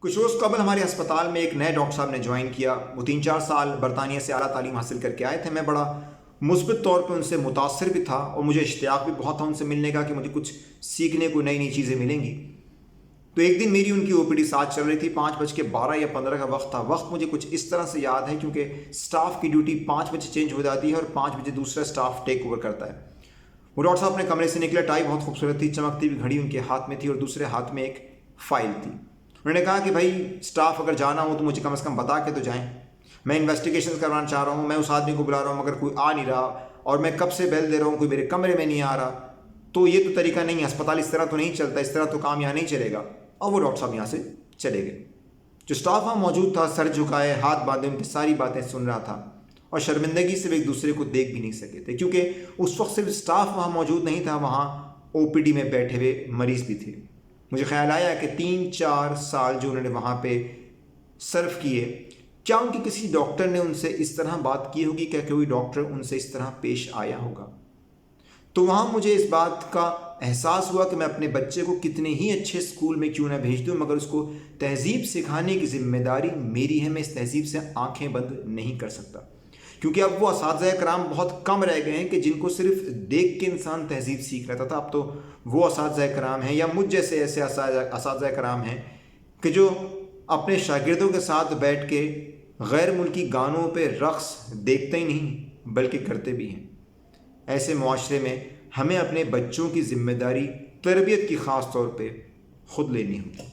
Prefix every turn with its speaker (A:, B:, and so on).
A: कुछ रोज़ कबल हमारे अस्पताल में एक नए डॉक्टर साहब ने ज्वाइन किया। वो 3-4 साल बरतानिया से आला तालीम हासिल करके आए थे। मैं बड़ा मुस्बित तौर पे उनसे मुतासर भी था और मुझे इश्तियाक भी बहुत था उनसे मिलने का कि मुझे कुछ सीखने को नई नई चीज़ें मिलेंगी। तो एक दिन मेरी उनकी ओपीडी साथ चल रही थी। 5:12 या 15 का वक्त था। वक्त मुझे कुछ इस तरह से याद है क्योंकि स्टाफ की ड्यूटी 5 बजे चेंज हो जाती है और 5 बजे दूसरा स्टाफ टेक ओवर करता है। वो डॉक्टर साहब अपने कमरे से निकले। टाई बहुत खूबसूरत थी, चमकती हुई घड़ी उनके हाथ में थी और दूसरे हाथ में एक फ़ाइल थी। उन्होंने कहा कि भाई स्टाफ अगर जाना हो तो मुझे कम से कम बता के तो जाएं। मैं इन्वेस्टिगेशन करवाना चाह रहा हूँ, मैं उस आदमी को बुला रहा हूँ मगर कोई आ नहीं रहा और मैं कब से बेल दे रहा हूँ, कोई मेरे कमरे में नहीं आ रहा। तो ये तो तरीका नहीं है, अस्पताल इस तरह तो नहीं चलता, इस तरह तो काम यहाँ नहीं चलेगा। और वो डॉक्टर साहब यहाँ से चले गए। जो स्टाफ वहाँ मौजूद था सर झुकाए हाथ बांधे उनकी सारी बातें सुन रहा था और शर्मिंदगी से वे एक दूसरे को देख भी नहीं सके थे क्योंकि उस वक्त सिर्फ स्टाफ वहाँ मौजूद नहीं था, वहाँ ओपीडी में बैठे हुए मरीज़ भी थे। मुझे ख्याल आया कि 3-4 साल जो उन्होंने वहाँ पे सर्व किए, क्या उनके किसी डॉक्टर ने उनसे इस तरह बात की होगी, क्या कोई डॉक्टर उनसे इस तरह पेश आया होगा। तो वहाँ मुझे इस बात का एहसास हुआ कि मैं अपने बच्चे को कितने ही अच्छे स्कूल में क्यों ना भेज दूँ, मगर उसको तहज़ीब सिखाने की ज़िम्मेदारी मेरी है। मैं इस तहज़ीब से आंखें बंद नहीं कर सकता क्योंकि अब वो असातिज़ा कराम बहुत कम रह गए हैं कि जिनको सिर्फ देख के इंसान तहज़ीब सीख रहा था। अब तो वो असातिज़ा कराम हैं या मुझ जैसे ऐसे असातिज़ा कराम हैं कि जो अपने शागिर्दों के साथ बैठ के गैर मुल्की गानों पे रक़्स देखते ही नहीं बल्कि करते भी हैं। ऐसे मुआशरे में हमें अपने बच्चों की ज़िम्मेदारी तरबियत की ख़ास तौर पे ख़ुद लेनी होगी।